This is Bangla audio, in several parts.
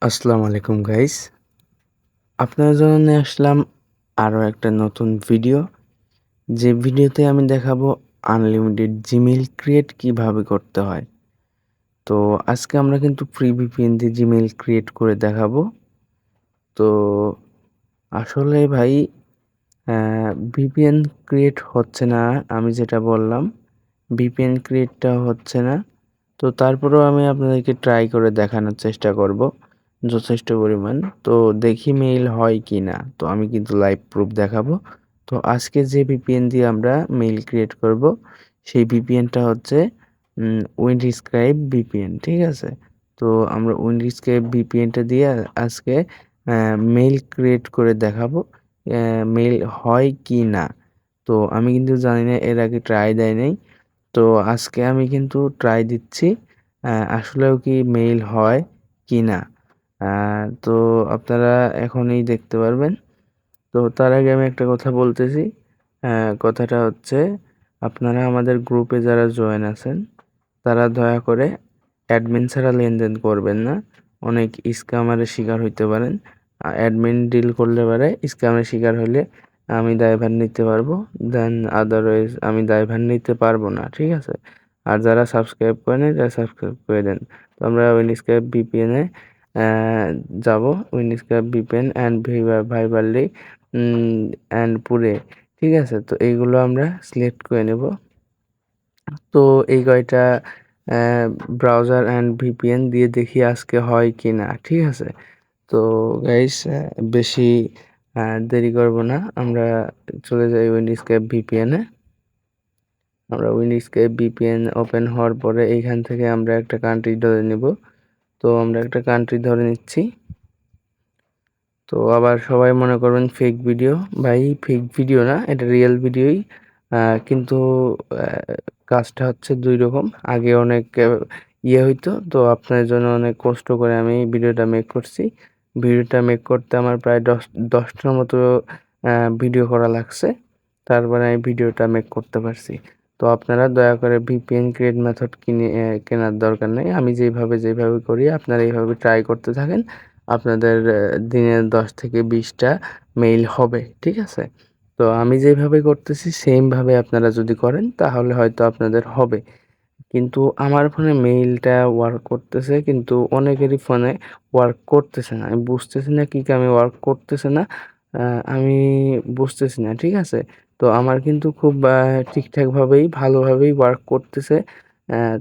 আসসালামু আলাইকুম গাইস। আপনাদের জন্য নিয়ে আসলাম আরও একটা নতুন ভিডিও। যে ভিডিওতে আমি দেখাবো আনলিমিটেড জিমেইল ক্রিয়েট কিভাবে করতে হয়। তো আজকে আমরা কিন্তু ফ্রি ভিপিএন দিয়ে জিমেইল ক্রিয়েট করে দেখাবো। তো আসলে ভাই ভিপিএন ক্রিয়েট হচ্ছে না, আমি যেটা বললাম ভিপিএন ক্রিয়েটটা হচ্ছে না। তো তারপরেও আমি আপনাদেরকে ট্রাই করে দেখানোর চেষ্টা করব যথেষ্ট পরিমাণ। তো দেখি মেইল হয় কি না। তো আমি কিন্তু লাইভ প্রুফ দেখাবো। তো আজকে যে ভিপিএন দিয়ে আমরা মেইল ক্রিয়েট করব সেই ভিপিএনটা হচ্ছে উইন্ডস্ক্রাইব ভিপিএন, ঠিক আছে? তো আমরা উইন্ডস্ক্রাইব ভিপিএনটা দিয়ে আজকে মেইল ক্রিয়েট করে দেখাবো মেইল হয় কি না। তো আমি কিন্তু জানি না, এর আগে ট্রাই দেয় নাই। তো আজকে আমি কিন্তু ট্রাই দিচ্ছি আসলেও কি মেইল হয় কি না। তো আপনারা এখনই দেখতে পারবেন। তো তার আগে আমি একটা কথা বলতেছি। কথাটা হচ্ছে, আপনারা আমাদের গ্রুপে যারা জয়েন আছেন তারা দয়া করে অ্যাডমিন ছাড়া লেনদেন করবেন না। অনেক স্ক্যামারের শিকার হইতে পারেন। অ্যাডমিন ডিল করলে পারে স্ক্যামের শিকার হলে আমি দায়ভার নিতে পারবো। দেন আদারওয়াইজ আমি দায়ভার নিতে পারবো না, ঠিক আছে? আর যারা সাবস্ক্রাইব করে নেন তারা সাবস্ক্রাইব করে দেন। তো আমরা উইন্ডস্ক্রাইব ভিপিএনে যাব। উইন্ডস্ক্রাইব ভিপিএন অ্যান্ড ভাইবারলি অ্যান্ড পুরে, ঠিক আছে? তো এইগুলো আমরা সিলেক্ট করে নেব। তো এই কয়টা ব্রাউজার অ্যান্ড ভিপিএন দিয়ে দেখি আজকে হয় কি না, ঠিক আছে? তো গাইস, বেশি দেরি করব না। আমরা চলে যাই উইন্ডস্কেপ ভিপিএনে। আমরা উইন্ডস্কেপ ভিপিএন ওপেন হওয়ার পরে এইখান থেকে আমরা একটা কান্ট্রি ধরে নেব। তো আমরা একটা কান্ট্রি ধরে নিচ্ছি। তো আবার সবাই মনে করবেন ফেক ভিডিও। ভাই ফেক ভিডিও না, এটা রিয়েল ভিডিওই। কিন্তু কাজটা হচ্ছে ২ রকম। আগে অনেক হইতো। তো আপনাদের জন্য অনেক কষ্ট করে আমি এই ভিডিওটা মেক করছি। ভিডিওটা মেক করতে আমার প্রায় ১০টার মতো ভিডিও করা লাগছে। তারপরে আমি ভিডিওটা মেক করতে পারছি। তো আপনারা দয়া করে ভিপিএন ক্রিয়েট মেথড কেনার দরকার নেই। আমি যেভাবে করি আপনারা এইভাবে ট্রাই করতে থাকেন। আপনাদের দিনে ১০ থেকে ২০ টা মেইল হবে, ঠিক আছে? তো আমি যেভাবে করতেছি সেমভাবে আপনারা যদি করেন তাহলে হয়তো আপনাদের হবে। কিন্তু আমার ফোনে মেইলটা ওয়ার্ক করতেছে, কিন্তু অনেকেরই ফোনে ওয়ার্ক করতেছে না। আমি বুঝতেছি না কি কারণে ওয়ার্ক করতেছে না। আমি বুঝতেছি না, ঠিক আছে? তো আমার কিন্তু খুব ঠিকঠাকভাবেই ভালোভাবেই ওয়ার্ক করতেছে।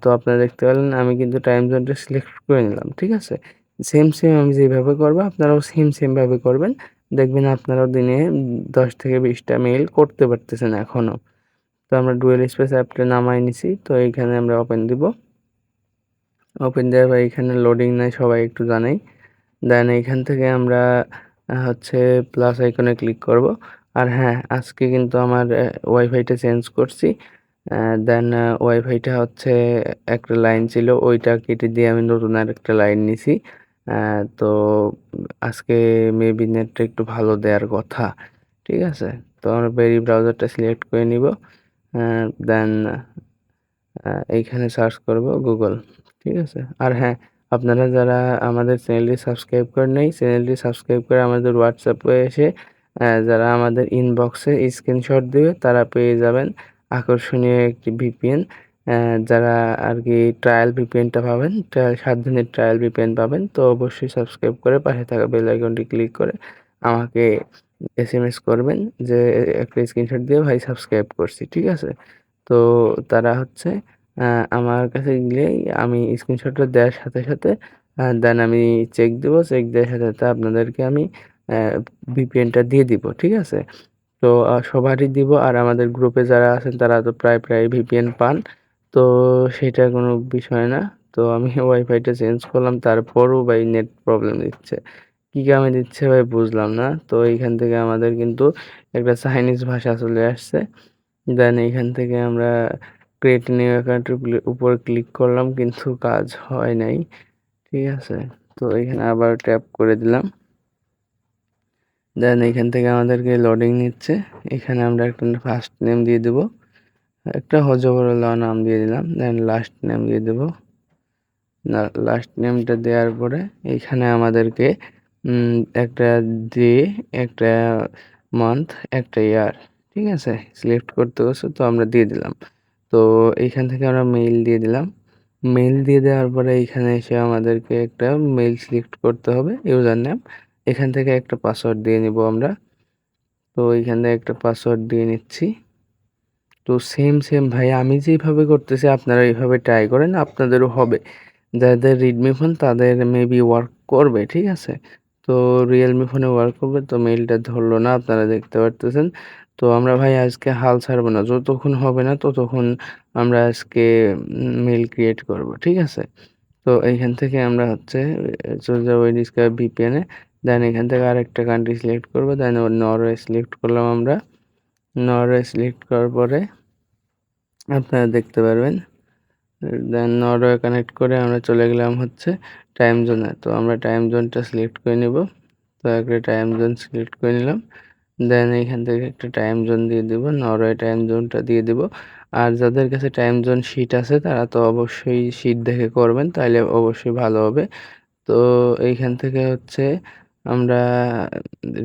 তো আপনারা দেখতে পেলেন আমি কিন্তু টাইম জোনটা সিলেক্ট করে নিলাম, ঠিক আছে? সেম আমি যেভাবে করবো আপনারাও সেম ভাবে করবেন। দেখবেন আপনারাও দিনে ১০ থেকে ২০ টা মেইল করতে পারতেছেন এখনো। তো আমরা ডুয়েল স্পেস অ্যাপটা নামায় নিছি। তো এইখানে আমরা ওপেন দিব। ওপেন দেওয়ার পর এখানে লোডিং নেয়, সবাই একটু জানেই। দেন এইখান থেকে আমরা হচ্ছে প্লাস আইকনে ক্লিক করব। আর হ্যাঁ, আজকে কিন্তু আমার ওয়াইফাইটা চেঞ্জ করছি। দেন ওয়াইফাইটা হচ্ছে একটা লাইন ছিল, ওইটা কেটে দিয়ে আমি নতুন আরেকটা লাইন নিছি। তো আজকে মেবি নেটটা একটু ভালো দেওয়ার কথা, ঠিক আছে? তো আমরা বেরি ব্রাউজারটা সিলেক্ট করে নিব। দেন এইখানে সার্চ করব গুগল, ঠিক আছে? আর হ্যাঁ, আপনারা যারা আমাদের চ্যানেলটি সাবস্ক্রাইব করেন নাই, চ্যানেলটি সাবস্ক্রাইব করে আমাদের হোয়াটসঅ্যাপে এসে যারা আমাদের ইনবক্সে স্ক্রিনশট দিবে তারা পেয়ে যাবেন আকর্ষণীয় একটি ভিপিএন। যারা আরকি ট্রায়াল ভিপিএনটা পাবেন, ৭ দিনের ট্রায়াল ভিপিএন পাবেন। তো অবশ্যই সাবস্ক্রাইব করে পাশে থাকা বেল আইকনটি ক্লিক করে আমাকে এসএমএস করবেন যে একটা স্ক্রিনশট দিয়ে ভাই সাবস্ক্রাইব করছি, ঠিক আছে? তো তারা হচ্ছে আ আমার কাছে গেলেই আমি স্ক্রিনশটটা দেওয়ার সাথে দেন আমি চেক দিব। চেক দেওয়ার সাথে আপনাদেরকে আমি অ্যা ভিপিএনটা দিয়ে দিব। ঠিক আছে? তো সবারই দিব। আর আমাদের গ্রুপে যারা আছেন তারা তো প্রায় ভিপিএন পান। তো সেটা কোনো বিষয় না। তো আমি ওয়াইফাইটা চেঞ্জ করলাম, তারপরও ভাই নেট প্রবলেম দিচ্ছে। কি কামে দিচ্ছে ভাই বুঝলাম না। তো এইখান থেকে আমাদের কিন্তু একটা চাইনিজ ভাষা চলে আসছে। দেন এইখান থেকে আমরা ক্রিয়েট নিউ অ্যাকাউন্টের উপর ক্লিক করলাম, কিন্তু কাজ হয় নাই। ঠিক আছে? তো এখানে আবার ট্যাপ করে দিলাম। দেন এইখান থেকে আমাদেরকে লোডিং নিচ্ছে। এখানে আমরা একটা ফার্স্ট নেম দিয়ে দেব। একটা হযবরল নাম দিয়ে দিলাম। দেন লাস্ট নেম দিয়ে দেব। লাস্ট নেমটা দেওয়ার পরে এইখানে আমাদেরকে একটা ডে, একটা মান্থ, একটা ইয়ার, ঠিক আছে? সিলেক্ট করতে বলছে, তো আমরা দিয়ে দিলাম। তো এইখান থেকে আমরা মেইল দিয়ে দিলাম। মেইল দিয়ে দেওয়ার পরে এইখানে এসে আমাদেরকে একটা মেইল সিলেক্ট করতে হবে, ইউজার নেম। এখান থেকে একটা পাসওয়ার্ড দিয়ে নিব আমরা। তো এইখান থেকে একটা পাসওয়ার্ড দিয়ে নিচ্ছি। তো সেম ভাই আমি যেইভাবে করতেছি আপনারা এইভাবে ট্রাই করেন, আপনাদেরও হবে। যাদের রেডমি ফোন তাদের মেবি ওয়ার্ক করবে, ঠিক আছে? তো রিয়েলমি ফোনে ওয়ার্ক করবে। তো মেইলটা ধরলো না, আপনারা দেখতে পারতেছেন। তো আমরা ভাই আজকে হাল ছাড়বো না, যতক্ষণ হবে না ততক্ষণ আমরা আজকে মেইল ক্রিয়েট করব, ঠিক আছে? তো এইখান থেকে আমরা হচ্ছে চলে যাবো ডিসকাভার ভিপিএনে। দেন এখান থেকে আরেকটা কান্ট্রি সিলেক্ট করবো, দেন নরওয়ে সিলেক্ট করলাম আমরা। নরওয়ে সিলেক্ট করার পরে আপনারা দেখতে পারবেন, দেন নরওয়ে কানেক্ট করে আমরা চলে গেলাম হচ্ছে টাইম জোনে। তো আমরা টাইম জোনটা সিলেক্ট করে নিব। তো একটা টাইম জোন সিলেক্ট করে নিলাম। দেন এখান থেকে একটা টাইম জোন দিয়ে দিব, নরওয়ে টাইম জোনটা দিয়ে দিব। আর যাদের কাছে টাইম জোন শিট আছে তারা তো অবশ্যই শিট দেখে করবেন, তাইলে অবশ্যই ভালো হবে। তো এইখান থেকে হচ্ছে আমরা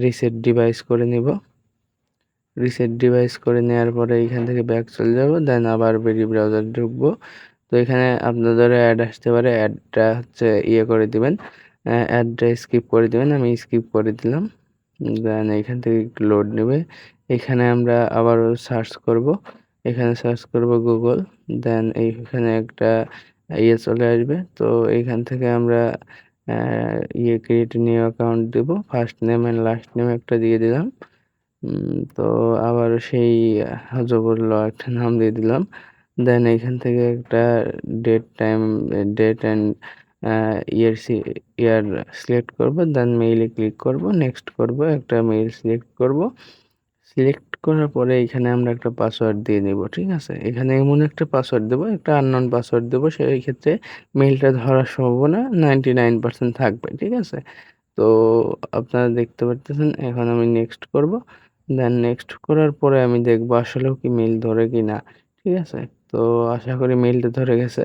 রিসেট ডিভাইস করে নিব। রিসেট ডিভাইস করে নেওয়ার পরে এইখান থেকে ব্যাক চলে যাব, দেন আবার বেরি ব্রাউজার ঢুকবো। তো এখানে আপনাদের অ্যাড আসতে পারে, অ্যাডটা হচ্ছে ইয়ে করে দিবেন, অ্যাডটা স্কিপ করে দিবেন। আমি স্কিপ করে দিলাম। দেন এইখান থেকে একটু লোড নেবে। এখানে আমরা আবারও সার্চ করব, এখানে সার্চ করব গুগল। দেন এইখানে একটা ইয়ে চলে আসবে। তো এইখান থেকে আমরা ইয়ে ক্রিয়েট নিউ অ্যাকাউন্ট দেব, first name and last name একটা দিয়ে দিলাম। তো আবার সেই জবর ল একটা নাম দিয়ে দিলাম। দেন এইখান থেকে একটা date time, date and year year select করব। দেন মেইলে ক্লিক করব, নেক্সট করব, একটা মেইল সিলেক্ট করব। সিলেক্ট করার পরে এখানে আমরা একটা পাসওয়ার্ড দিয়ে নিব, ঠিক আছে? এখানে এমন একটা পাসওয়ার্ড দেবো, একটা আননোন পাসওয়ার্ড দেবো, সেই ক্ষেত্রে মেইলটা ধরার সম্ভাবনা 99% থাকবে, ঠিক আছে? তো আপনারা দেখতে পারতেছেন, এখন আমি নেক্সট করব। দেন নেক্সট করার পরে আমি দেখব আসলেও কি মেইল ধরে কিনা, ঠিক আছে? তো আশা করি মেইলটা ধরে গেছে।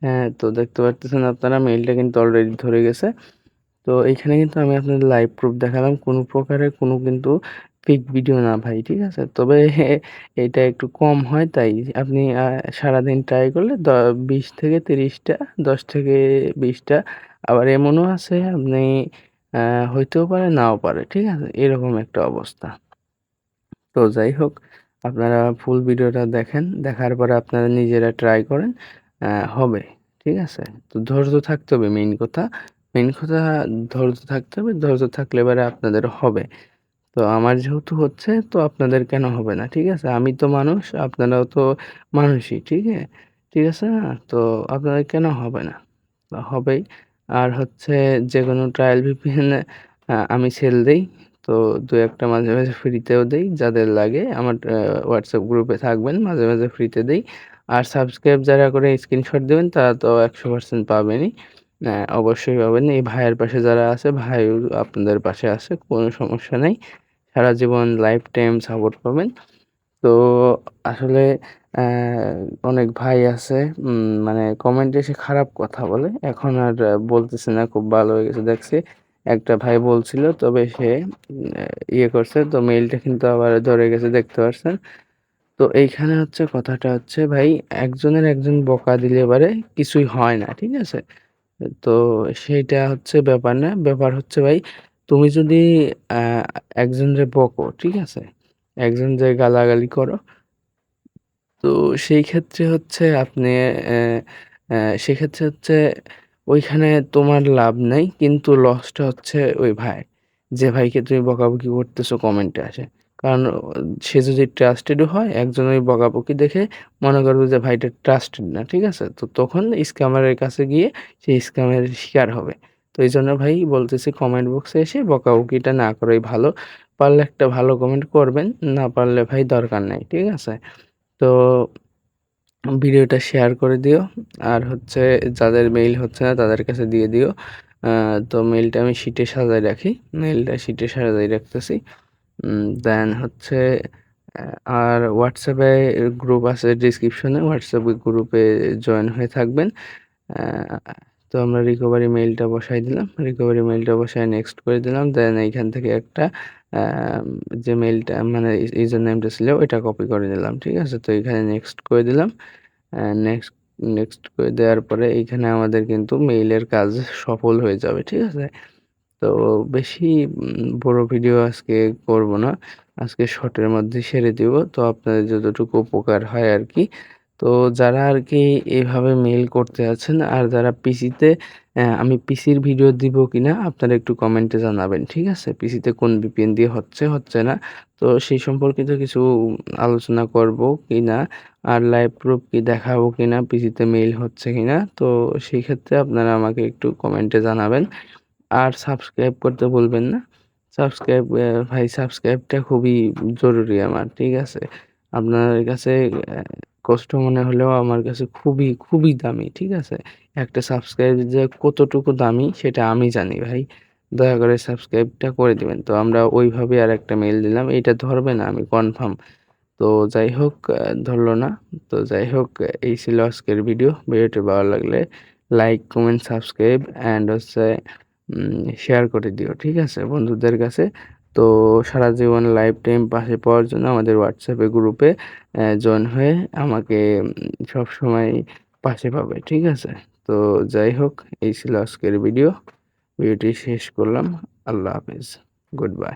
হ্যাঁ, তো দেখতে পারতেছেন আপনারা মেইলটা কিন্তু অলরেডি ধরে গেছে। তো এইখানে কিন্তু আমি আপনাদের লাইভ প্রুফ দেখালাম, কোনো প্রকারের কোনো কিন্তু ফেক ভিডিও না ভাই, ঠিক আছে? তবে এটা একটু কম হয়, তাই আপনি সারাদিন ট্রাই করলে 20 থেকে 30টা, 10 থেকে 20টা, আবার এমনও আছে আপনি হইতেও পারে নাও পারে, ঠিক আছে? এরকম একটা অবস্থা। তো যাই হোক, আপনারা ফুল ভিডিওটা দেখেন, দেখার পরে আপনারা নিজেরা ট্রাই করেন, হবে, ঠিক আছে? তো ধৈর্য থাকতে হবে, মেইন কথা। মেইন কথা ধৈর্য থাকতে হবে, ধৈর্য থাকলে এবারে আপনাদের হবে। তো আমার যেহেতু হচ্ছে, তো আপনাদের কেন হবে না, ঠিক আছে? আমি তো মানুষ, আপনারাও তো মানুষই, ঠিক আছে না? তো আপনাদের কেন হবে না? হবেই। আর হচ্ছে যেকোনো ট্রায়াল ভিপিএন আমি সেল দেই। তো ২-১ টা মাঝে ফ্রিতেও দেই। যাদের লাগে আমার WhatsApp গ্রুপে থাকবেন। মাঝে ফ্রিতে দেই। আর সাবস্ক্রাইব যারা করে স্ক্রিনশট দিবেন তারা তো ১০০% পাবেনই। অবশ্যই পাবেন। এই ভাইয়ের পাশে যারা আছে, ভাইও আপনাদের পাশে আছে। কোনো সমস্যা নাই। সারা জীবন লাইফ টাইম সাপোর্ট পাবেন। তো আসলে অ্যা অনেক ভাই আছে মানে কমেন্টে এসে খারাপ কথা বলে। এখন আর বলতেছে না, খুব ভালো হয়ে গেছে দেখছি। একটা ভাই বলছিল, তবে সে ইয়ে করছে, তো মেইলটা কিন্তু আবার ধরে গেছে, দেখতে পারছেন। তো এইখানে হচ্ছে কথাটা হচ্ছে ভাই, একজন বকা দিলে এবারে কিছুই হয় না, ঠিক আছে? তো সেইটা হচ্ছে ব্যাপার না। ব্যাপার হচ্ছে ভাই, তুমি যদি আ একজনরে বকো, ঠিক আছে? একজন যে গালাগালি করো, তো সেই ক্ষেত্রে হচ্ছে আপনি অ্যা অ্যা সেক্ষেত্রে হচ্ছে ওইখানে তোমার লাভ নাই। কিন্তু লসটা হচ্ছে ওই ভাইয়ের। যে ভাইকে তুমি বকাবকি করতেছো কমেন্টে আসে। কারণ সে যদি ট্রাস্টেড হয়, একজন ওই বকাবকি দেখে মনে করবে যে ভাইটা ট্রাস্টেড না। ঠিক আছে? তো তখন স্ক্যামারের কাছে গিয়ে সে স্ক্যামের শিকার হবে। তো এইজন্য ভাই বলতেছি, কমেন্ট বক্সে এসে বকাবকিটা না করাই ভালো। পারলে একটা ভালো কমেন্ট করবেন, না পারলে ভাই দরকার নাই। ঠিক আছে? তো ভিডিওটা শেয়ার করে দিও। আর হচ্ছে যাদের মেইল হচ্ছে না তাদের কাছে দিয়ে দিও। আ তো মেইলটা আমি শিটে সাজায় রাখি। মেইলটা শিটে সাজায় রাখতেছি। দেন হচ্ছে আর WhatsApp এ গ্রুপ আছে ডেসক্রিপশনে। WhatsApp গ্রুপে জয়েন হয়ে থাকবেন। আ তো আমরা রিকভারি মেইলটা বসাই দিলাম। রিকভারি মেইলটা বসায় নেক্সট করে দিলাম। দেন এইখান থেকে একটা যে মেইলটা মানে ইউজার নেমটা ছিল ওইটা কপি করে নিলাম। ঠিক আছে? তো এখানে নেক্সট করে দিলাম। নেক্সট নেক্সট করে দেওয়ার পরে এইখানে আমাদের কিন্তু মেইলের কাজ সফল হয়ে যাবে। ঠিক আছে? তো বেশি বড় ভিডিও আজকে করব না। আজকে শর্টের মধ্যে সেরে দিব। তো আপনাদের যতটুকু উপকার হয় আরকি। তো যারা আরকি এভাবে মেইল করতে আছেন আর যারা পিসিতে আমি পিসির ভিডিও দিব কিনা আপনারা একটু কমেন্টে জানাবেন। ঠিক আছে? পিসিতে কোন VPN দিয়ে হচ্ছে, হচ্ছে না। তো সেই সম্পর্কিত কিছু আলোচনা করব কিনা আর লাইভ প্রুফ কি দেখাবো কিনা পিসিতে মেইল হচ্ছে কিনা। তো সেই ক্ষেত্রে আপনারা আমাকে একটু কমেন্টে জানাবেন। আর সাবস্ক্রাইব করতে ভুলবেন না। সাবস্ক্রাইব ভাই সাবস্ক্রাইবটা খুবই জরুরি আমার। ঠিক আছে? আপনার কাছে কষ্ট মনে হলেও আমার কাছে খুবই, খুবই দামি। ঠিক আছে? একটা সাবস্ক্রাইব যে কতটুকু দামি সেটা আমি জানি ভাই। দয়া করে সাবস্ক্রাইবটা করে দিবেন। তো আমরা ওইভাবে আরেকটা মেইল দিলাম। এইটা ধরবে না আমি কনফার্ম। তো যাই হোক ধরল না। তো যাই হোক এই ছিল আজকের ভিডিও। ভিডিওটি ভালো লাগলে লাইক, কমেন্ট, সাবস্ক্রাইব অ্যান্ড হচ্ছে শেয়ার করে দিও। ঠিক আছে? বন্ধুদের কাছে। তো সারা জীবন লাইফ টাইম পাশে পাওয়ার জন্য আমাদের হোয়াটসঅ্যাপে গ্রুপে জয়েন হয়ে আমাকে সবসময় পাশে পাবে। ঠিক আছে? তো যাই হোক এই ছিল আজকের ভিডিও। ভিডিওটি শেষ করলাম। আল্লাহ হাফেজ। Good bye.